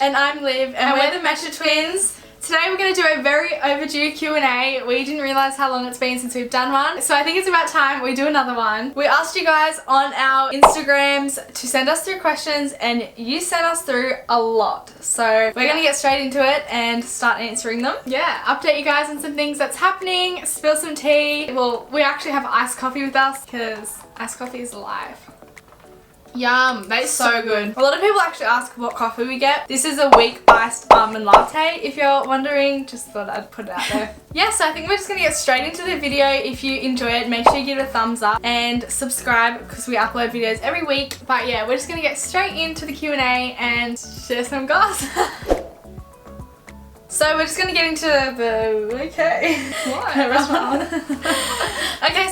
And I'm Liv, and we're the Mescia twins. Today we're going to do a very overdue Q&A. We didn't realise how long it's been since we've done one, so I think it's about time we do another one. We asked you guys on our Instagrams to send us through questions, and you sent us through a lot. So we're going to get straight into it and start answering them. Yeah, update you guys on some things that's happening, spill some tea. Well, we actually have iced coffee with us because iced coffee is alive. Yum, that's so good. A lot of people actually ask what coffee we get. This is a weak iced almond latte, if you're wondering. Just thought I'd put it out there. Yeah, so I think we're just gonna get straight into the video. If you enjoy it, make sure you give it a thumbs up and subscribe because we upload videos every week. But yeah, we're just gonna get straight into the Q&A and share some gossip. So we're just going to get into the... Okay. What? Okay,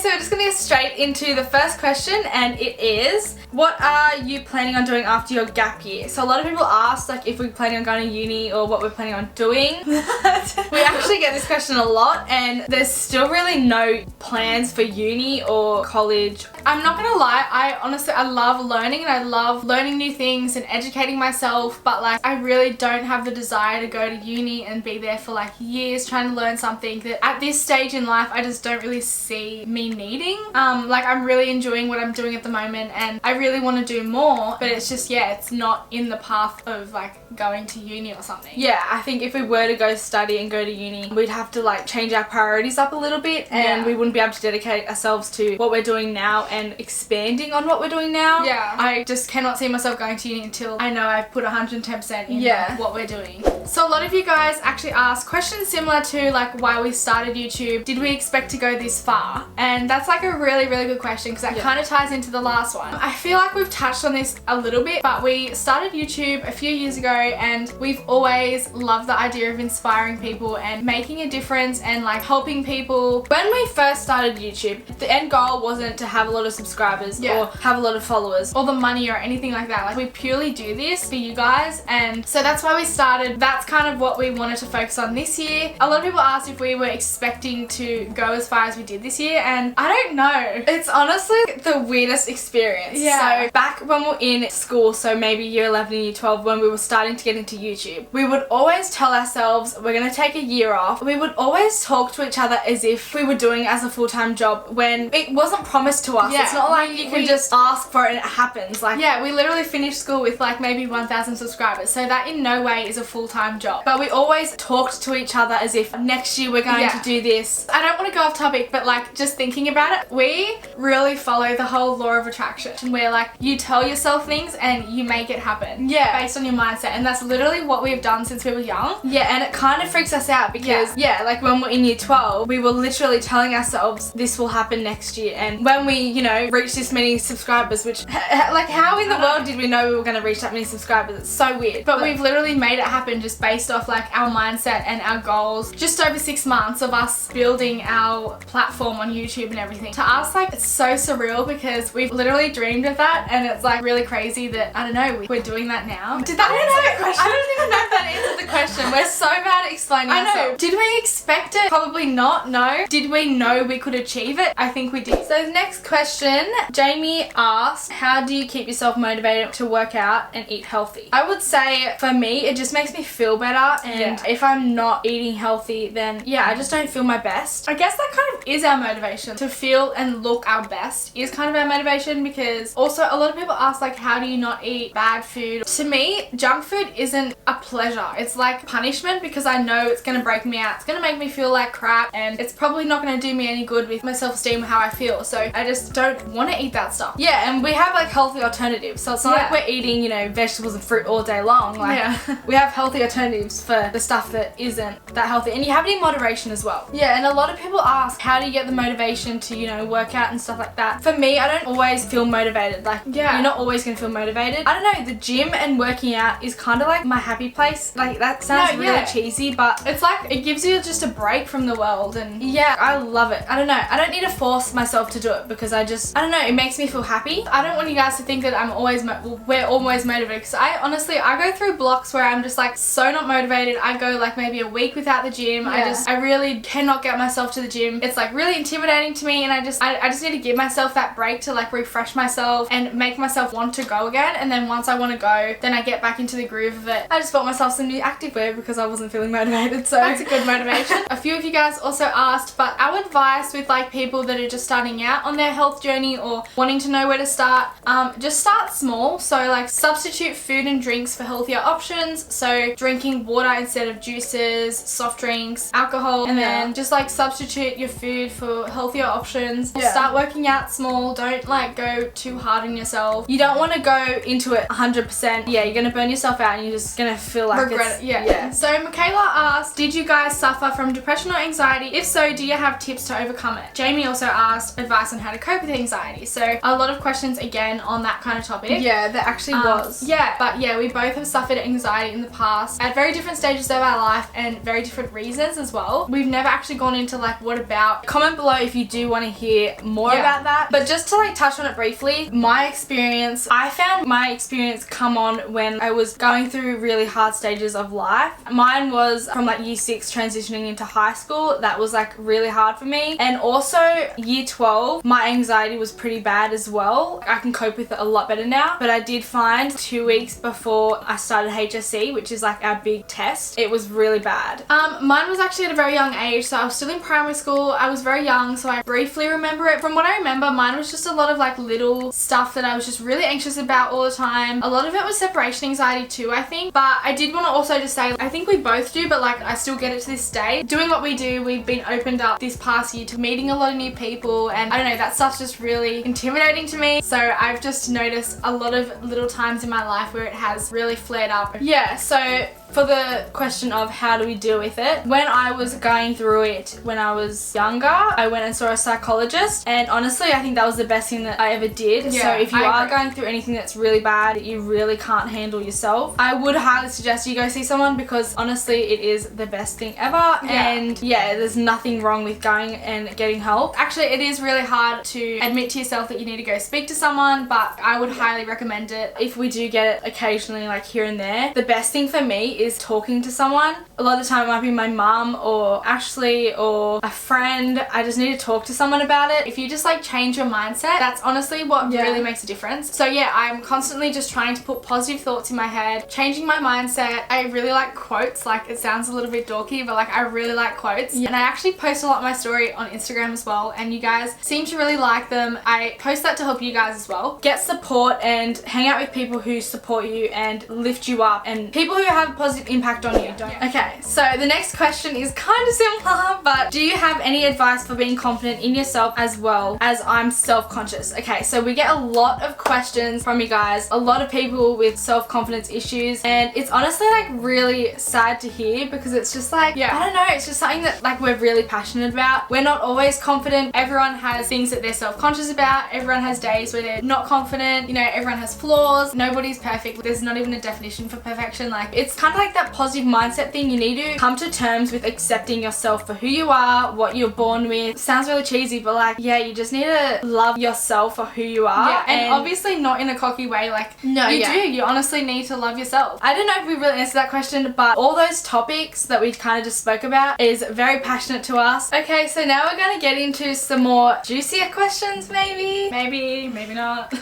so we're just going to get straight into the first question, and it is, what are you planning on doing after your gap year? So a lot of people ask like if we're planning on going to uni or what we're planning on doing. We actually get this question a lot, and there's still really no plans for uni or college. I'm not going to lie, I love learning, and I love learning new things and educating myself, but like I really don't have the desire to go to uni and be there for like years trying to learn something that at this stage in life I just don't really see me needing. Like I'm really enjoying what I'm doing at the moment, and I really want to do more, but it's just, yeah, it's not in the path of like going to uni or something. Yeah, I think if we were to go study and go to uni, we'd have to like change our priorities up a little bit, and we wouldn't be able to dedicate ourselves to what we're doing now and expanding on what we're doing now. Yeah, I just cannot see myself going to uni until I know I've put 110% in what we're doing. So a lot of you guys actually ask questions similar to like why we started YouTube. Did we expect to go this far? And that's like a really good question because that kind of ties into the last one. I feel like we've touched on this a little bit, but we started YouTube a few years ago, and we've always loved the idea of inspiring people and making a difference and like helping people. When we first started YouTube, the end goal wasn't to have a lot of subscribers or have a lot of followers or the money or anything like that. Like we purely do this for you guys, and so that's why we started. That's kind of what we wanted to focus on this year. A lot of people asked if we were expecting to go as far as we did this year, and I don't know. It's honestly the weirdest experience. Yeah. So back when we were in school, so maybe year 11 and year 12, when we were starting to get into YouTube, we would always tell ourselves we're going to take a year off. We would always talk to each other as if we were doing it as a full-time job when it wasn't promised to us. Yeah. It's not like you can just ask for it and it happens. Like, yeah, we literally finished school with like maybe 1,000 subscribers, so that in no way is a full-time job. But we always talked to each other as if next year we're going to do this. I don't want to go off topic, but like just thinking about it, we really follow the whole law of attraction, where like you tell yourself things and you make it happen. Yeah. Based on your mindset, and that's literally what we've done since we were young. Yeah, and it kind of freaks us out because like when we're in year 12, we were literally telling ourselves this will happen next year, and when we, you know, reach this many subscribers, which like how in the world did we know we were going to reach that many subscribers? It's so weird. But we've literally made it happen just based off like our mindset and our goals. Just over 6 months of us building our platform on YouTube and everything. To us, like, it's so surreal because we've literally dreamed of that, and it's like really crazy that, I don't know, we're doing that now. Did that answer the question? I don't even know if that answered the question. We're so bad at explaining ourselves. Did we expect it? Probably not, no. Did we know we could achieve it? I think we did. So next question, Jamie asked, how do you keep yourself motivated to work out and eat healthy? I would say for me, it just makes me feel better, and if I'm not eating healthy, then I just don't feel my best. I guess that kind of is our motivation. To feel and look our best is kind of our motivation, because also a lot of people ask like, how do you not eat bad food? To me, junk food isn't a pleasure. It's like punishment, because I know it's going to break me out. It's going to make me feel like crap, and it's probably not going to do me any good with my self-esteem or how I feel. So I just don't want to eat that stuff. Yeah, and we have like healthy alternatives. So it's not like we're eating, you know, vegetables and fruit all day long. Like we have healthy alternatives for the stuff that isn't that healthy, and you have it in moderation as well. Yeah, and a lot of people ask, how do you get the motivation to, you know, work out and stuff like that? For me, I don't always feel motivated. Like, you're not always going to feel motivated. I don't know, the gym and working out is kind of like my happy place. Like, that sounds really cheesy, but it's like, it gives you just a break from the world, and I love it. I don't know, I don't need to force myself to do it because I I don't know, it makes me feel happy. I don't want you guys to think that we're always motivated, because I go through blocks where I'm just like so not motivated. I go like maybe a week without the gym. Yeah. I really cannot get myself to the gym. It's like really intimidating to me, and I just need to give myself that break to like refresh myself and make myself want to go again. And then once I want to go, then I get back into the groove of it. I just bought myself some new activewear because I wasn't feeling motivated, so That's a good motivation. A few of you guys also asked, but our advice with like people that are just starting out on their health journey or wanting to know where to start, just start small. So like substitute food and drinks for healthier options. So drinking water instead of juices, soft drinks, alcohol, and then just like substitute your food for healthier options. Start working out small. Don't like go too hard on yourself. You don't want to go into it 100%. Yeah, you're gonna burn yourself out and you're just gonna feel like regret it. Yeah. So Michaela asked, did you guys suffer from depression or anxiety? If so, do you have tips to overcome it? Jamie also asked advice on how to cope with anxiety. So a lot of questions again on that kind of topic. Yeah, there actually was. Yeah, but yeah, we both have suffered anxiety in the past at very different stages of our life and very different reasons as well. We've never actually gone into like what about. Comment below if you do want to hear more about that. But just to like touch on it briefly, I found my experience come on when I was going through really hard stages of life. Mine was from like year 6 transitioning into high school. That was like really hard for me. And also year 12, my anxiety was pretty bad as well. I can cope with it a lot better now, but I did find 2 weeks before I started HSC, which is like our big test, it was really bad. Mine was actually at a very young age, so I was still in primary school. I was very young, so I briefly remember it. From what I remember, mine was just a lot of like little stuff that I was just really anxious about all the time. A lot of it was separation anxiety too, I think. But I did want to also just say, I think we both do, but like I still get it to this day. Doing what we do, we've been opened up this past year to meeting a lot of new people, and I don't know, that stuff's just really intimidating to me. So I've just noticed a lot of little times in my life where it has really flared up. Yeah, so for the question of how do we deal with it, when I was going through it when I was younger, I went and saw a psychologist, and honestly I think that was the best thing that I ever did. So if you are going through anything that's really bad that you really can't handle yourself, I would highly suggest you go see someone, because honestly it is the best thing ever. And yeah, there's nothing wrong with going and getting help. Actually, it is really hard to admit to yourself that you need to go speak to someone, but I would highly recommend it. If we do get it occasionally, like here and there, the best thing for me is talking to someone. A lot of the time it might be my mum or Ashley or a friend. I just need to talk to someone about it. If you just like change your mindset, that's honestly what really makes a difference. So yeah, I'm constantly just trying to put positive thoughts in my head, changing my mindset. I really like quotes. Like, it sounds a little bit dorky, but like I really like quotes. And I actually post a lot of my story on Instagram as well, and you guys seem to really like them. I post that to help you guys as well. Get support and hang out with people who support you and lift you up, and people who have a positive impact on you. Okay, so the next question is kind of similar, but do you have any advice for being confident in yourself as well, as I'm self-conscious? Okay, so we get a lot of questions from you guys, a lot of people with self-confidence issues, and it's honestly like really sad to hear, because it's just like, I don't know, it's just something that like we're really passionate about. We're not always confident. Everyone has things that they're self-conscious about. Everyone has days where they're not confident. You know, everyone has flaws. Nobody's perfect. There's not even a definition for perfection. Like, it's kind of like that positive mindset thing. You need to come to terms with accepting yourself for who you are, what you're born with. It sounds really cheesy, but like, yeah, you just need to love yourself for who you are. Yeah, and obviously not in a cocky way. Like, you honestly need to love yourself. I don't know if we really answered that question, but all those topics that we kind of just spoke about is very passionate to us. Okay, so now we're going to get into some more juicier questions, maybe not.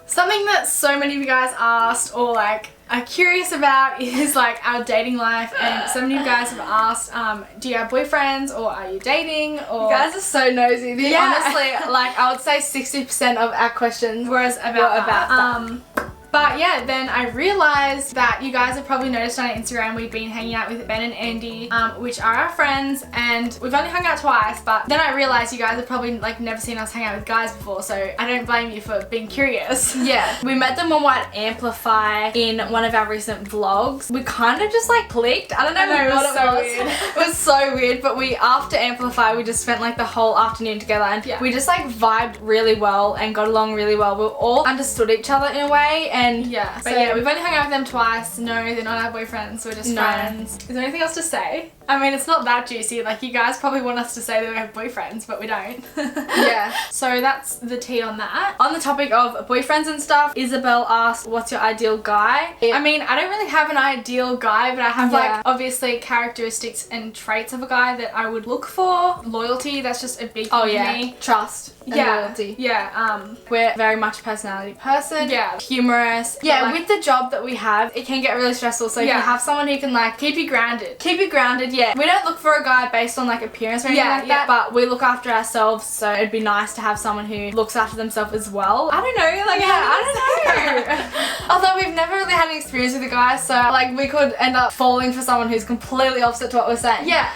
Something that so many of you guys asked or like are curious about is like our dating life, and so many of you guys have asked, do you have boyfriends or are you dating? Or you guys are so nosy. Honestly, like I would say 60% of our questions were about that. But yeah, then I realized that you guys have probably noticed on Instagram we've been hanging out with Ben and Andy, which are our friends, and we've only hung out twice, but then I realized you guys have probably like never seen us hang out with guys before, so I don't blame you for being curious. Yeah, we met them on Amplify in one of our recent vlogs. We kind of just like clicked. I don't know what it was. Weird. It was so weird, but after Amplify, we just spent like the whole afternoon together, and we just like vibed really well and got along really well. We all understood each other in a way, and yeah. But so, yeah, we've only hung out with them twice. No, they're not our boyfriends. We're just friends. Is there anything else to say? I mean, it's not that juicy. Like, you guys probably want us to say that we have boyfriends, but we don't. Yeah. So that's the tea on that. On the topic of boyfriends and stuff, Isabel asked, what's your ideal guy? I mean, I don't really have an ideal guy, but I have Yeah. like obviously characteristics and traits of a guy that I would look for. Loyalty, that's just a big thing for me. Trust and loyalty. Yeah. We're very much a personality person. Yeah. Humorous. Yeah, like, with the job that we have, it can get really stressful. So if you Yeah. have someone who can like keep you grounded. keep you grounded, yeah. We don't look for a guy based on like appearance or anything Yeah, like yeah. that, but we look after ourselves, so it'd be nice to have someone who looks after themselves as well. I don't know, like I don't know. Although we've never really had an experience with a guy, so like we could end up falling for someone who's completely opposite to what we're saying. Yeah.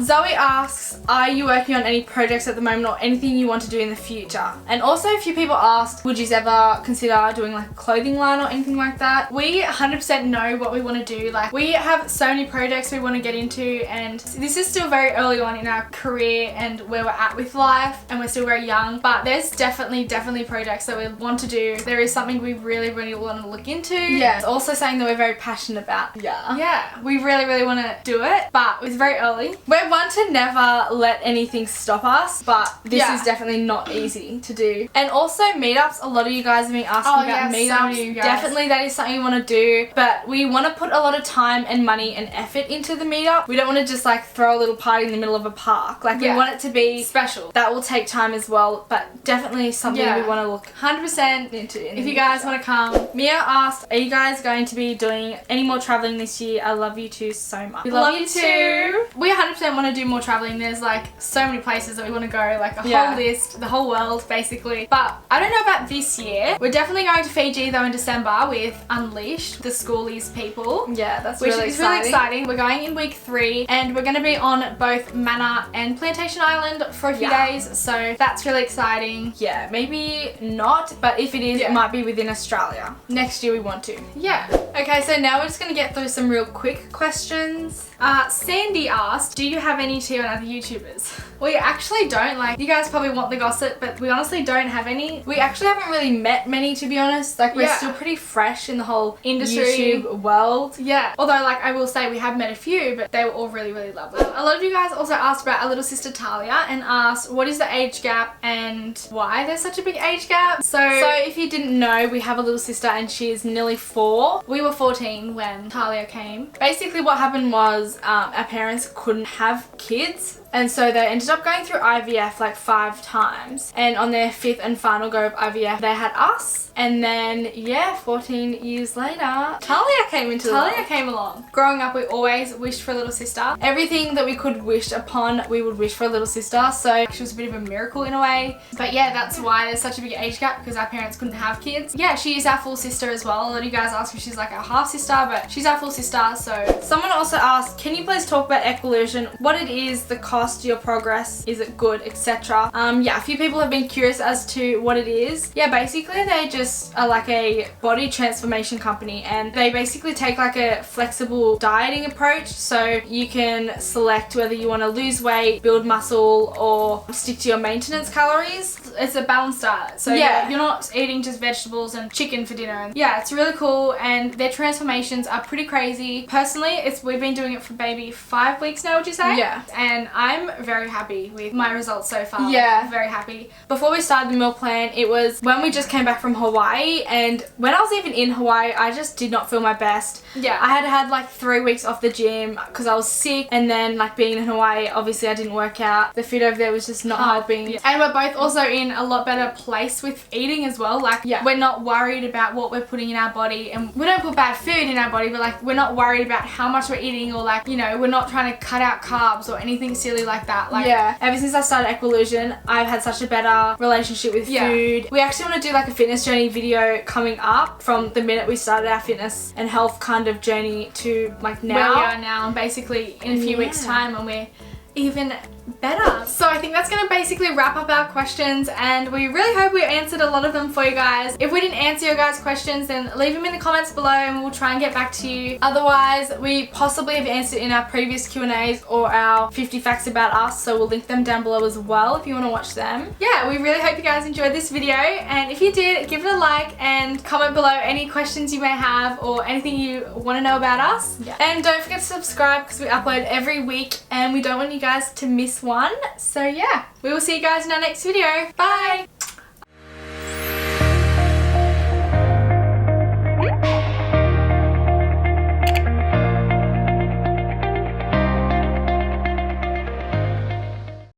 Zoe asks, are you working on any projects at the moment or anything you want to do in the future? And also a few people asked, would you ever consider doing like a clothing line or anything like that? We 100% know what we want to do. Like, we have so many projects we want to get into, and this is still very early on in our career and where we're at with life, and we're still very young, but there's definitely projects that we want to do. There is something we really want to look into. Yeah, it's also something that we're very passionate about. Yeah, we really want to do it, but it's very early. We're one to never let anything stop us, but this Yeah. is definitely not easy to do. And also meetups, a lot of you guys have been asking Oh, about yeah, so meetups. many of you guys. Definitely that is something we want to do, but we want to put a lot of time and money and effort into the meetup. We don't want to just like throw a little party in the middle of a park. Like Yeah. we want it to be Special. that will take time as well, but definitely something Yeah. we want to look 100%. into. If you guys want to come. Mia asked, are you guys going to be doing any more traveling this year? I love you two so much. We love you too. We 100% want to do more traveling. There's like so many places that we want to go, like a whole list, the whole world basically. But I don't know about this year. We're definitely going to Fiji though in December with Unleashed, the schoolies people. Yeah, that's Which really is exciting. really exciting. We're going in week 3 and we're going to be on both Manor and Plantation Island for a few days. So that's really exciting. Yeah, maybe not, but if it is, it might be within Australia. Next year we want to. Yeah. Okay, so now we're just going to get through some real quick questions. Sandy asked, do you have any tea on other YouTubers? We actually don't. Like, you guys probably want the gossip, but we honestly don't have any. We actually haven't really met many, to be honest. Like, we're still pretty fresh in the whole industry YouTube world. Yeah. Although, like, I will say we have met a few, but they were all really lovely. A lot of you guys also asked about our little sister Talia and asked what is the age gap and why there's such a big age gap. So if you didn't know, we have a little sister and she is nearly 4. We were 14 when Talia came. Basically what happened was our parents couldn't have kids. And so they ended up going through IVF like 5 times. And on their 5th and final go of IVF, they had us. And then, yeah, 14 years later, Talia came into Talia came along. Growing up, we always wished for a little sister. Everything that we could wish upon, we would wish for a little sister. So she was a bit of a miracle in a way. But yeah, that's why there's such a big age gap, because our parents couldn't have kids. Yeah, she is our full sister as well. A lot of you guys ask if she's like our half sister, but she's our full sister. So someone also asked, can you please talk about Equillusion? What it is, the cost, your progress, is it good, etc. Yeah, a few people have been curious as to what it is. Yeah, basically they just are like a body transformation company, and they basically take like a flexible dieting approach, so you can select whether you want to lose weight, build muscle, or stick to your maintenance calories. It's a balanced diet, so yeah, you're not eating just vegetables and chicken for dinner. And yeah, it's really cool, and their transformations are pretty crazy. Personally, we've been doing it for maybe 5 weeks now, would you say? Yeah. And I'm very happy with my results so far. Yeah. Very happy. Before we started the meal plan, it was when we just came back from Hawaii, and when I was even in Hawaii, I just did not feel my best. Yeah. I had like 3 weeks off the gym because I was sick, and then like being in Hawaii, obviously I didn't work out. The food over there was just not helping. Yeah. And we're both also in a lot better place with eating as well. Like, we're not worried about what we're putting in our body, and we don't put bad food in our body, but like we're not worried about how much we're eating, or like, you know, we're not trying to cut out carbs or anything silly like that. Like, ever since I started Equillusion, I've had such a better relationship with food. We actually want to do like a fitness journey video coming up from the minute we started our fitness and health kind of journey to like now. Where we are now, and basically in a few weeks time when we're even better. So I think that's going to basically wrap up our questions, and we really hope we answered a lot of them for you guys. If we didn't answer your guys' questions, then leave them in the comments below and we'll try and get back to you. Otherwise, we possibly have answered in our previous Q&As or our 50 facts about us, so we'll link them down below as well if you want to watch them. Yeah, we really hope you guys enjoyed this video, and if you did, give it a like and comment below any questions you may have or anything you want to know about us. Yeah. And don't forget to subscribe because we upload every week and we don't want you guys to miss one. So yeah, we will see you guys in our next video. Bye!